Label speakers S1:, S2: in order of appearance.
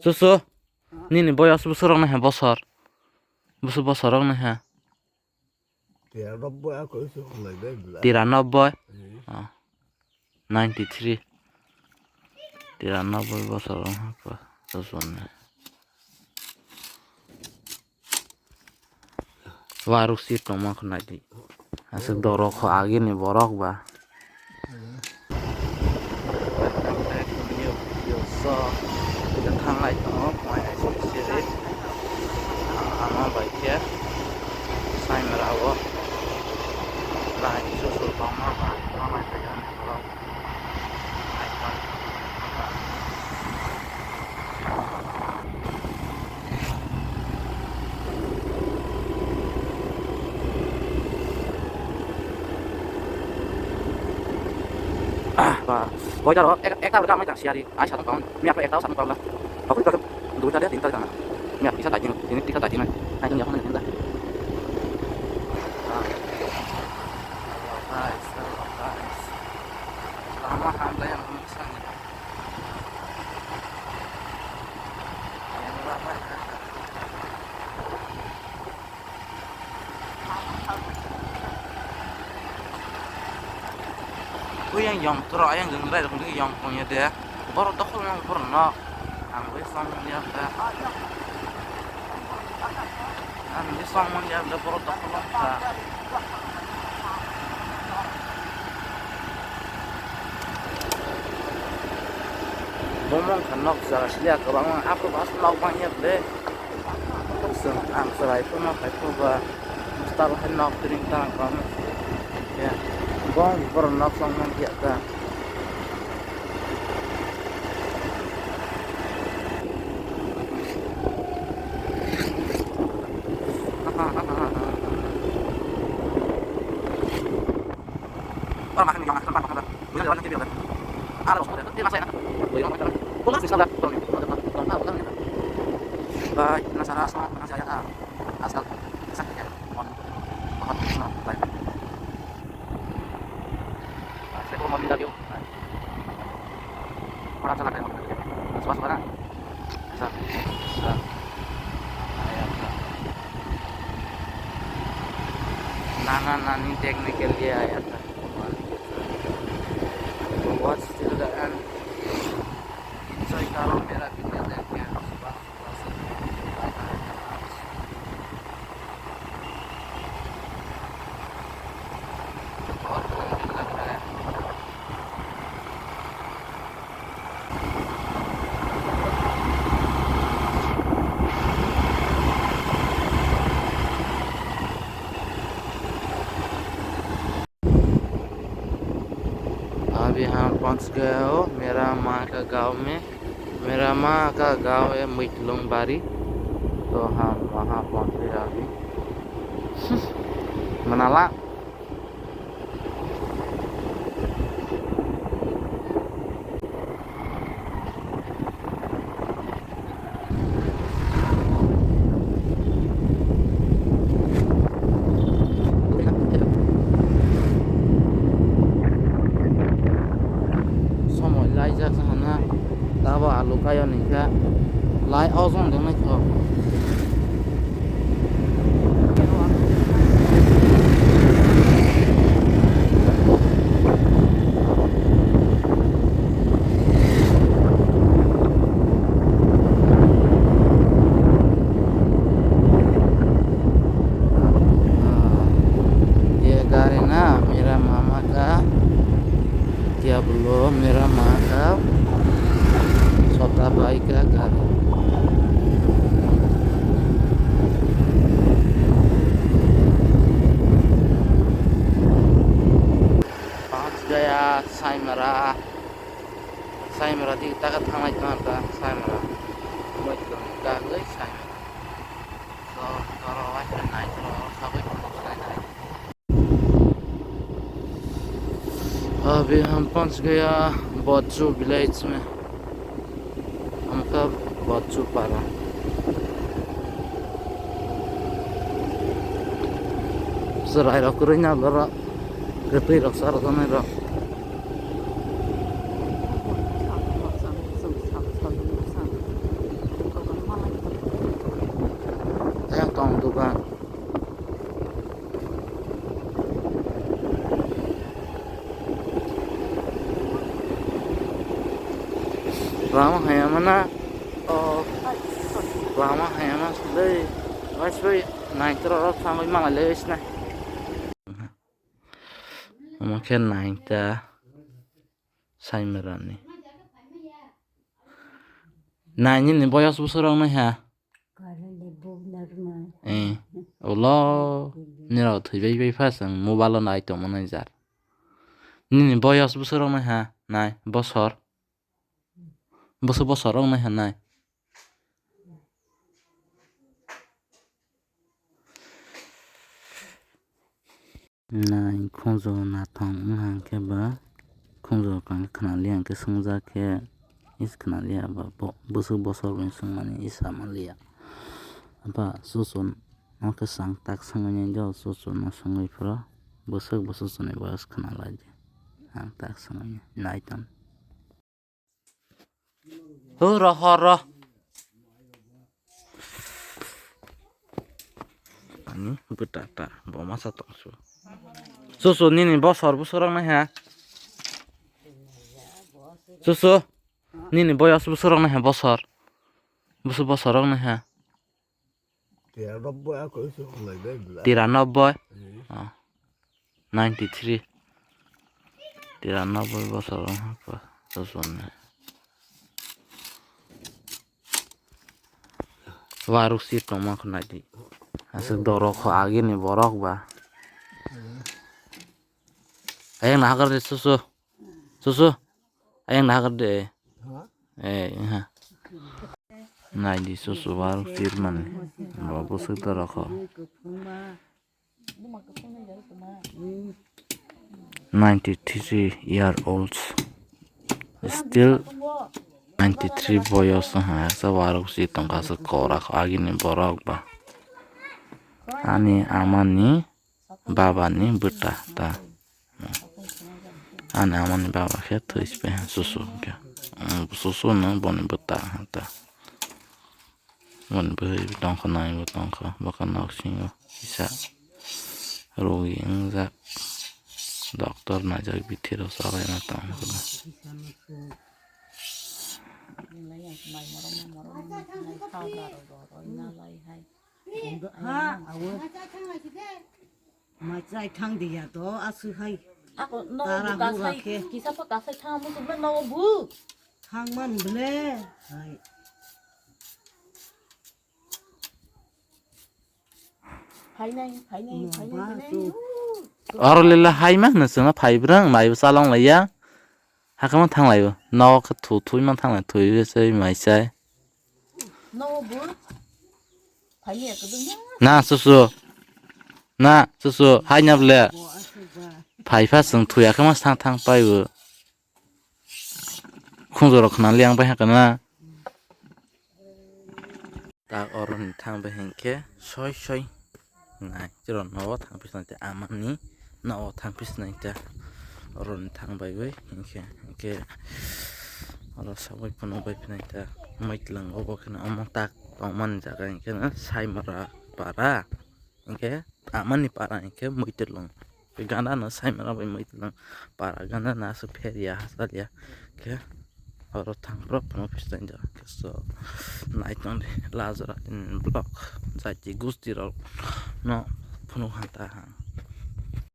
S1: Susu, ini boyas besar orang nih besar, besar orang nih.
S2: 93 aku isu mulai bela.
S1: 93, 93, 93 besar orang apa susunya. Warung situ mah kena di, asal dorok ke angin nih borok bah. So, kita tanggai tengok, main sini, ama baik ya. Saya merawat, lah susu lama bah, lama saja merawat. Bah, kau jaro, tahu dah macam siari, satu tahun, ni apa tahu satu tahun lah. Aku itu dulu tadi tinggal sana, ni bisa tajin, ini bisa tajin, nah itu yang mana tinggal. Lama hamil yang misalnya. Yang terus yang genggara itu yang punya dia baru tahu yang pernah ambil samanya dia ambil samanya dia baru tahu lah ngomong kenok selia kalau aku pas lawannya deh terus angsa itu mah itu bah mustahil hendak terintang kamu ya bong pernah sama dia kan nani technical dia ya kan buat stilaan saya taruh merah kita lihatnya अभी हम पहुंच गए हो मेरा माँ का गांव में मेरा माँ का गांव है मिटलुंगबारी तो हम वहाँ पहुंच गए अभी मनाला sana tawa alu kayo nih kak lai ozon deh nih kok ये गाड़ी ना मेरा मामा का क्या बोलो मेरा माँ का छोटा भाई का गाड़ी पहुंच गया साइमरा di kita kan थांबाय था साइमरा मोइतलं गागै साइमरा so तोरावहाय दोननाय तोराव साबै पहुंचनाय अभी हम पहुंच गया बच्चू विलेज में हमका बच्चू पारा serai rok kurinya lora gede rok sarane rok yang tong dugan lama hanya mana lama hanya mana sudah Wajib naik terus sampai mana lepas nih. Mungkin naik dah saya merani. Nah ini boyas besar orang nih ya. Allah ni rau tu bayi pasang mobile naik tu mana jar. Ini boyas besar orang nih ya. Naik besar orang nih ya naik. Nah, khungzo na thong ngang ke ba khungzo kan khana liang ke sungja ke is khana lia ba busu bosor bin sung mani isa ma lia ba susun no ke sang tak sang nyen jo susun na sangoi pro busu sune bas khana laje ang tak sang nyen naitan horo ani betata ba masa tongsu susu ini bosor orang nih ya. Susu ini boyas orang nih ya bosor orang nih ya.
S2: 93 aku isu oleh bela.
S1: 93 93 93 bosor apa susu nih. Warung sih tomak nanti. Asal dorok agi nih borok ba. Ayang nak kerja susu, ayang nak kerja, ha, nah di susu baru firman, bawa sekitar aku, 93 year olds, still 93 boyos, ha, sebaru sih tongkat sekolah lagi nih borok ba, ani aman nih, baba nih betah ta. Ana aman baba ke tu ispe susu ke susu na boni beta ta bon be tong khana yo tong kha bakan nak singo isa rogi engza doktor na jag bithiro sabai na tong kha
S3: Macai thang dia tu asu hai.
S4: Ako no kasay kisa pa kasay thang mo subla no bu.
S3: Thang man bele. Hai.
S4: Phai nay.
S1: Orlila hai mah nasuna phai brang mai salong lai ya hakama thang lai no ka thu man thang lai thu se mai sai
S4: No bu. Phai ye ka dung.
S1: na susu hai nyap le phai pha sung thu ya kama thang pai bu khungzo ro khna liang pai hakana ta oron thang ba henke soi nai jero no thang pis na te amani no thang pis na te oron thang bai bai henke oro sabai pano bai pina te maitlang obo kana among tak man jaga henke na sai mara para henke amani para henke moitelong gana na sai mara bai moitelong para gana na su feria hasalia ke oro thang pro pano pis na ja so night on lazara in block jati gusti ro no pano hanta